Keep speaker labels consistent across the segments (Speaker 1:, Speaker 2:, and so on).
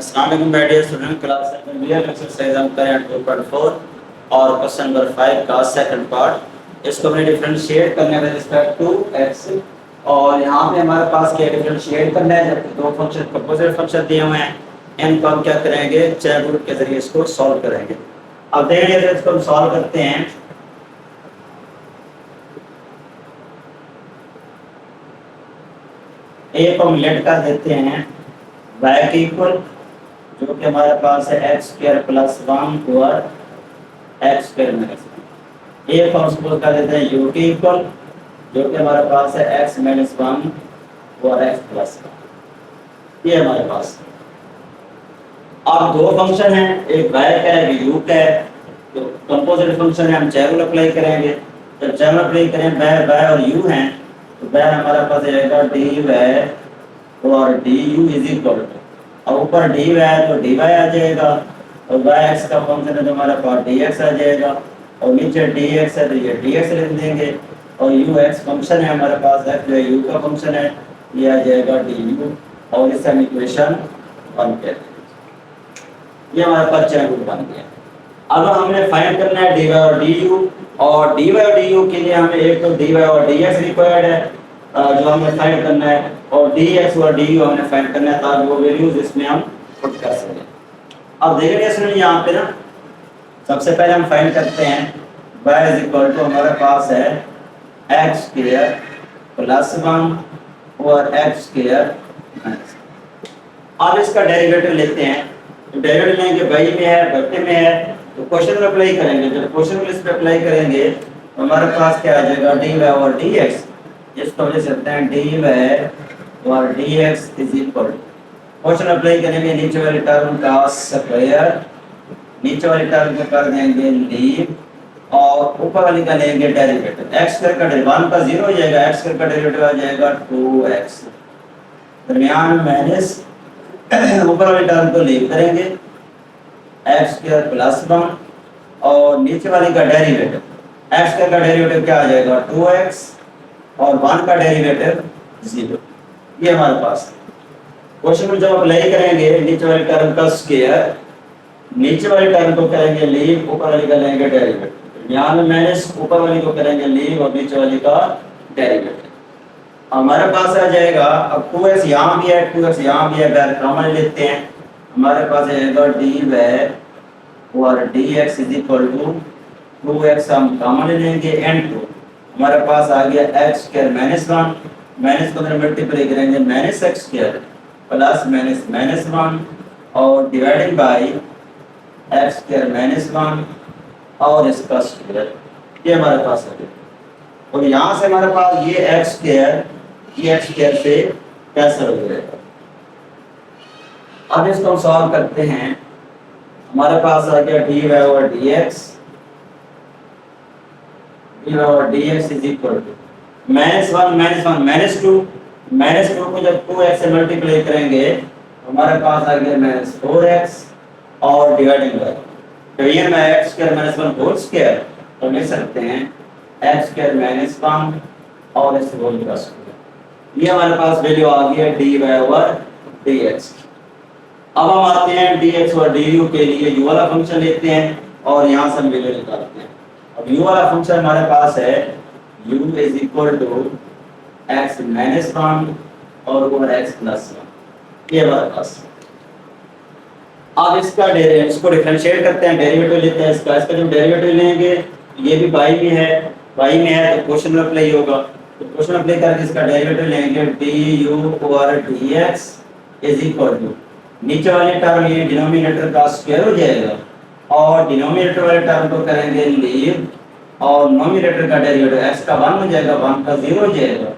Speaker 1: अस्सलाम वालेकुम my dear student, class 7 real exercise हम करें 2.4 और क्वेश्चन नंबर 5 का सेकंड पार्ट। इसको हमने डिफरेंशिएट करने में रिस्पेक्ट टू x और यहाँ पे हमारे पास क्या डिफरेंशिएट करना है, जबकि दो फंक्शन कंपोजिट फंक्शन दिए हुए हैं। इनको हम क्या करेंगे, चेन रूल के जरिए इसको सॉल्व करेंगे। अब देखिए अगर इसको हम सॉल्व करते हैं एक हम लेट कर देते हैं y के इक्वल, जो कि हमारे पास है एक्स स्क्वायर प्लस 1 और एक्स स्क्वायर माइनस 1। एक हम सपोज कर देते हैं यू के इक्वल, जो कि हमारे पास है एक्स माइनस 1 और एक्स प्लस 1। ये हमारे पास अब दो फंक्शन हैं, एक y का है एक u का है। तो कंपोजिट फंक्शन है, हम चेन रूल अप्लाई करेंगे। जब चेन रूल अप्लाई करें y और u हैं, तो y हमारे पास आएगा dy और du इज इक्वल टू, और ऊपर dy है तो dy आ जाएगा, और yx का फंक्शन है तो हमारे पास dx आ जाएगा, और नीचे dx है तो ये dx लिख देंगे, और ux फंक्शन है हमारे पास, f जो u का फंक्शन है ये आ जाएगा du, और इसे हम इक्वेशन 1 कहते हैं। ये हमारे पास चेन रूल बन गया। अब हमने फाइंड करना है dy और du, और dy और du के लिए हमें एक तो dy और dx रिक्वायर्ड है जो हमें फाइंड करना है, और dx और du हमने फाइंड करना है ताकि वो वैल्यूज इसमें हम पुट कर सकें। अब देखिए इसमें यहाँ पे ना सबसे पहले हम फाइंड करते हैं y इज इक्वल टू हमारे पास है एक्स स्क्वायर प्लस 1 और एक्स स्क्वायर माइनस। अब इसका डेरिवेटिव लेते हैं, तो डेरिवेटिव लेंगे y में है बटे में है, तो क्वेश्चन में अप्लाई करेंगे। जब क्वेश्चन में इस पे अप्लाई करेंगे तो हमारे पास क्या आ जाएगा dy और dx। इसको हम लिख सकते हैं dy और dx is equal to, question apply करेंगे नीचे वाले टर्म का स्क्वायर, नीचे वाले टर्म को कर देंगे लीव, और ऊपर वाली का लेंगे डेरिवेटिव। x स्क्वायर का डेरिवेटिव 1 का 0 हो जाएगा, x स्क्वायर का डेरिवेटिव आ जाएगा 2x, दरमियान में माइनस, ऊपर वाले टर्म को लीव करेंगे x स्क्वायर प्लस 1, और नीचे वाली का डेरिवेटिव x स्क्वायर का डेरिवेटिव क्या आ जाएगा 2x, और 1 का डेरिवेटिव 0। ये हमारे पास क्वेश्चन में जब अप्लाई करेंगे नीचे वाले टर्म का स्क्वायर, नीचे वाले टर्म को करेंगे लीव, ऊपर वाली का लेंगे डेरिवेटिव, यहाँ में माइनस, ऊपर वाली को करेंगे लीव और नीचे वाली का डेरिवेटिव। हमारे पास आ जाएगा, अब 2x यहाँ भी है 2x यहाँ भी है, अगर कॉमन लेते हैं हमारे पास आएगा dy और dx is equal to 2x हम कॉमन लेंगे एंड 2, हमारे पास आ गया x स्क्वायर माइनस 1, माइनस को अंदर मल्टीप्लाई करेंगे minus x square plus minus minus 1, और divided by x square minus 1 और इसका स्क्वायर। ये हमारे पास आ गया, और यहाँ से हमारे पास ये x स्क्वायर से कैंसिल हो जाएगा। अब इसको हम सॉल्व करते हैं, हमारे पास आ गया dy और dx is equal to minus 1 minus 2, minus 2 को जब 2x से मल्टीप्लाई करेंगे तो हमारे पास आ गया माइनस 4x, और डिवाइडिंग बाय, तो ये में x square minus 1 whole square, तो लिख सकते हैं x स्क्वायर माइनस 1 और इस होल का स्क्वायर। ये हमारे पास वैल्यू आ गई है dy और dx। अब हम आते हैं dx और du के लिए u वाला फंक्शन लेते हैं और यहाँ से हम वैल्यू निकालते हैं। अब u वाला फंक्शन हमारे पास है u is equal to x minus 1 और ओवर x प्लस 1। ये हमारे पास। अब इसको डिफरेंशिएट करते हैं, डेरिवेटिव लेते हैं इसका जो डेरिवेटिव लेंगे ये भी y में है तो क्वेश्चन में अप्लाई होगा, तो क्वेश्चन अप्लाई करके इसका डेरिवेटिव लेंगे du over dx is equal to, नीचे वाले टर्म ये डिनोमिनेटर का स्क्वायर हो जाएगा, और डिनोमिनेटर वाले टर्म को करेंगे लीव, और नोमिनेटर का डेरिवेटिव x का 1 हो जाएगा 1 का 0 हो जाएगा,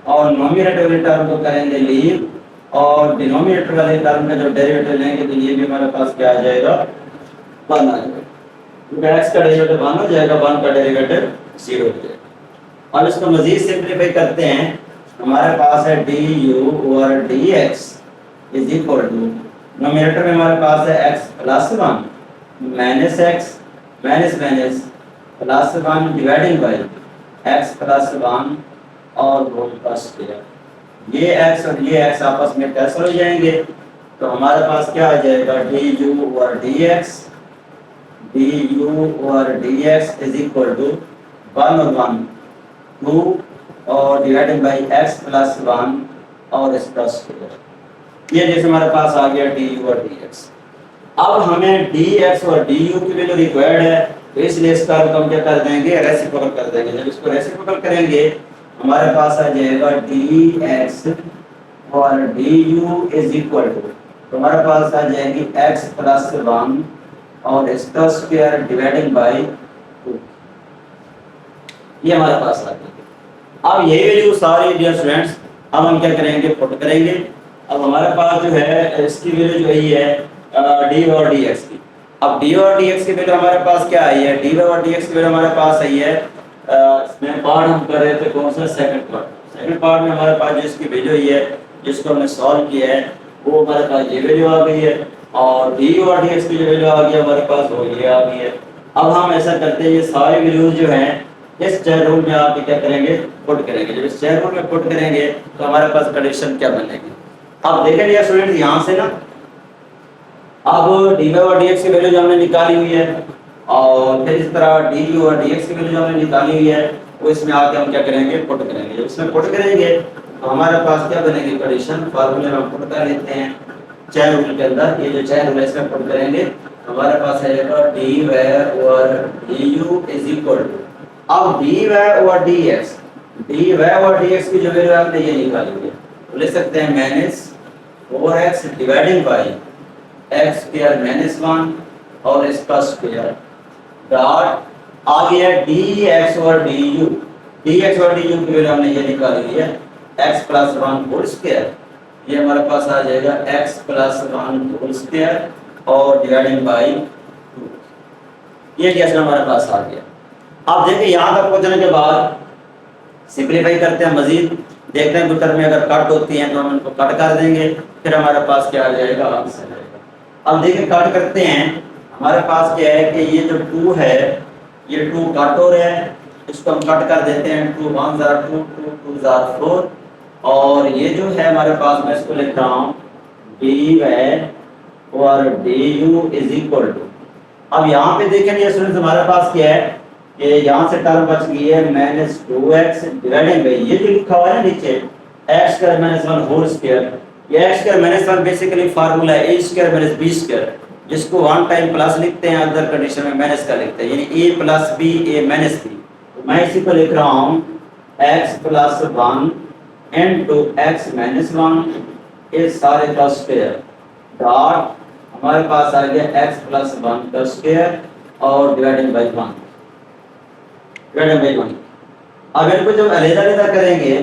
Speaker 1: और नोमिनेटर वाले टर्म को करेंगे लीव, और डिनोमिनेटर वाले टर्म का जो डेरिवेटिव लेंगे तो ये भी हमारे पास क्या आ जाएगा 1 आ जाएगा, क्योंकि x का डेरिवेटिव 1 हो जाएगा 1 का डेरिवेटिव 0 हो जाएगा। अब इसको मजीद सिंपलीफाई करते हैं, हमारे पास है du over dx is equal to, nominator में हमारे पास है x plus 1 minus x minus minus plus 1 dividing by x plus 1 और होल का स्क्वायर। ये x और ये x आपस में कैंसिल हो जाएंगे, तो हमारे पास क्या आ जाएगा, d u over d x, d u over d x is equal to 1 और 1 2 और डिवाइडेड बाई एक्स प्लस 1 और इसका स्क्वायर। ये जैसे हमारे पास आ गया डी यू और डी एक्स। अब हमें डी एक्स और डी यू की वैल्यू रिक्वायर्ड है, तो इसलिए इसका हम क्या कर देंगे, रेसिप्रोकल कर देंगे। जब इसको रेसिप्रोकल करेंगे हमारे पास आ जाएगा डी एक्स और d u is equal to, तो हमारे पास आ जाएगी x प्लस 1 और इसका स्क्वायर डिवाइडिंग बाई 2। ये हमारे पास आ गई। अब यही वैल्यू सारी डियर स्टूडेंट्स अब हम क्या करेंगे, पुट करेंगे। अब हमारे पास जो है इसकी वैल्यू जो है डी और डी एक्स की। अब डी और डी एक्स की वैल्यू हमारे पास क्या आई है, डी और डी एक्स की वैल्यू हमारे पास आई है, इसमें पार्ट हम कर रहे थे कौन सा, सेकंड पार्ट। सेकंड पार्ट में हमारे पास जो इसकी वैल्यू आई है, जिसको हमने सॉल्व किया है, वो हमारे पास ये वैल्यू आ गई है, और डी और डी एक्स की जो वैल्यू आ गई है हमारे पास वो ये आ गई है। अब हम ऐसा करते हैं, ये सारी वैल्यूज जो हैं इस चेयर रूल में आके क्या करेंगे, पुट करेंगे। जब इस चेयर रूल में पुट करेंगे तो हमारे पास कंडीशन क्या बनेगी। अब देखेंगे स्टूडेंट्स यहाँ से ना, अब डी वाई और डी एक्स की वैल्यू जो हमने निकाली हुई है, और फिर इस तरह डी यू और डी एक्स की वैल्यू जो हमने निकाली हुई है, वो इसमें आके हम क्या करेंगे, पुट करेंगे। जब इसमें पुट करेंगे तो हमारे पास क्या बनेगी कंडीशन, फार्मूले में पुट कर लेते हैं चेयर रूल के अंदर। ये जो चेयर रूल है इसमें पुट करेंगे हमारे पास आएगा डी वाई और d u is equal to, अब डी वाई और डी एक्स, डी वाई और डी एक्स की जो वैल्यू आपने ये निकाली हुई है, तो ले सकते हैं minus 4x dividing by x square minus 1 और इसका स्क्वायर डॉट आ गया डी एक्स और डी यू। डी एक्स और डी यू की वैल्यू हमने ये निकाली हुई है x प्लस 1 होल स्क्वायर, ये हमारे पास आ जाएगा x प्लस 1 होल स्क्वायर और डिवाइडिंग बाई 2। ये कैसे हमारे पास आ गया। अब देखिए यहाँ तक पहुँचने के बाद सिंपलीफाई करते हैं, मजीद देखते हैं उत्तर में अगर कट होती हैं तो हम उनको कट कर देंगे, फिर हमारे पास क्या आ जाएगा, आंसर आएगा। अब देखिए कट करते हैं, हमारे पास क्या है कि ये जो 2 है ये 2 कट हो रहा है, इसको हम कट कर देते हैं, 2 1 जार 2 2 2 जार 4, और ये जो है हमारे पास मैं इसको लिख रहा हूँ डी वाई और d u is equal to. अब यहाँ पे देखेंगे स्टूडेंट्स हमारे पास क्या है कि यहाँ से टर्म बच गई है माइनस 2x डिवाइडेड बाई ये जो लिखा हुआ है ना नीचे x square minus 1 whole square. ये x square minus 1 basically formula है a square minus b square, जिसको 1 टाइम प्लस लिखते हैं, अदर कंडीशन में माइनस का लिखते हैं, यानी a plus b a minus b। तो मैं इसी को लिख रहा हूँ x plus 1 into x minus 1 इस सारे का स्क्वायर डॉट हमारे पास आ गया x प्लस 1 का स्क्वायर और डिवाइडेड बाई 1 डिवाइडेड बाई 1। अब इनको जब अलग-अलग करेंगे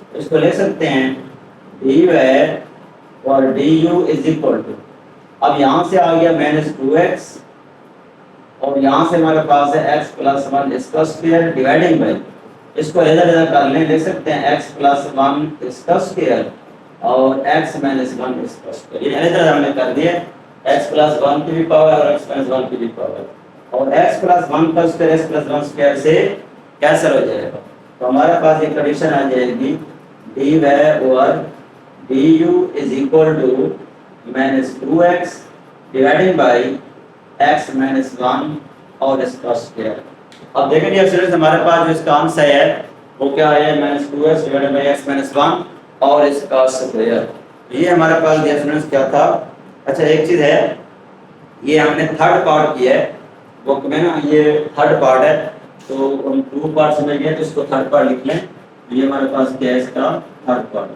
Speaker 1: तो इसको ले सकते हैं डी वाई और d u is equal to, अब यहाँ से आ गया माइनस 2x और यहाँ से हमारे पास है x प्लस 1 इसका स्क्वायर डिवाइडिंग बाई, इसको अलग-अलग कर लें, देख सकते हैं x प्लस 1 इसका स्क्वायर और x माइनस 1 इसका स्क्वायर, ये अलग-अलग हमने कर दिया, x प्लस 1 की भी पावर और x माइनस 1 की भी पावर, और x प्लस 1 का स्क्वायर x प्लस 1 स्क्वायर से कैंसिल हो जाएगा। तो हमारे पास ये कंडीशन आ जाएगी डी वाई और d u is equal to minus 2x dividing by x minus 1 और इसका स्क्वायर। अब देखेंगे स्टूडेंट्स हमारे पास जो इसका आंसर है वो क्या है, minus 2x divided by x minus 1 और इसका स्क्वायर। ये हमारे पास दिया स्टूडेंट्स क्या था। अच्छा एक चीज़ है, ये हमने थर्ड पार्ट किया है बुक में ना, ये थर्ड पार्ट है, तो हम 2 पार्ट समझ गए तो इसको थर्ड पार्ट लिख लें। तो ये हमारे पास क्या है, इसका थर्ड पार्ट,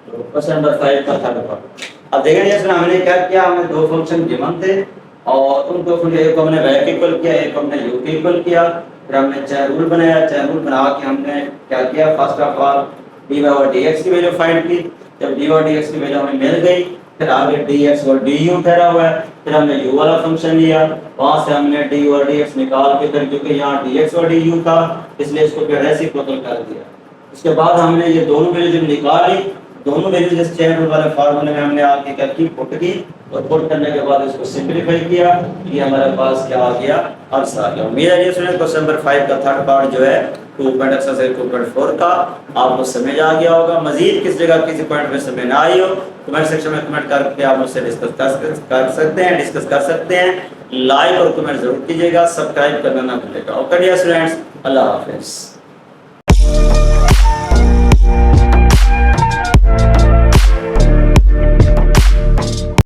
Speaker 1: तो क्वेश्चन नंबर 5 का थर्ड पार्ट। अब देखेंगे इसमें हमने क्या किया, हमने 2 फंक्शन गिवन थे और उन 2 फंक्शन एक को हमने y के इक्वल किया, एक को हमने u के इक्वल किया, फिर हमने चेयर रूल बनाया, चेयर रूल बना के हमने क्या किया, first of all d y और डी एक्स की वैल्यू फाइंड की। जब डी और डी एक्स की वैल्यू हमें मिल गई, फिर आगे डी एक्स और डी यू ठहरा हुआ है, फिर हमने u वाला फंक्शन लिया, वहां से हमने डी और डी एक्स निकाल के, फिर क्योंकि यहाँ डी एक्स और डी यू था इसलिए इसको फिर रेसिप्रोकल कर दिया। उसके बाद हमने ये दोनों वैल्यू जब निकाली, दोनों वैल्यू जिस चेयर रूल वाले फार्मूले में हमने आके क्या की, पुट की, और पुट करने के बाद इसको सिंपलीफाई किया, ये हमारे पास क्या आ गया, आंसर आ गया। उम्मीद है ये स्टूडेंट क्वेश्चन नंबर 5 का थर्ड पार्ट जो है 2 एक्सरसाइज 2.4 का आपको समझ आ गया होगा। मजीद किस जगह किसी पॉइंट में समझ ना आई हो कमेंट सेक्शन में कमेंट करके आप मुझसे डिस्कस कर सकते हैं। लाइक और कमेंट जरूर कीजिएगा, सब्सक्राइब करना ना भूलिएगा। ओके डियर स्टूडेंट्स, अल्लाह हाफिज़।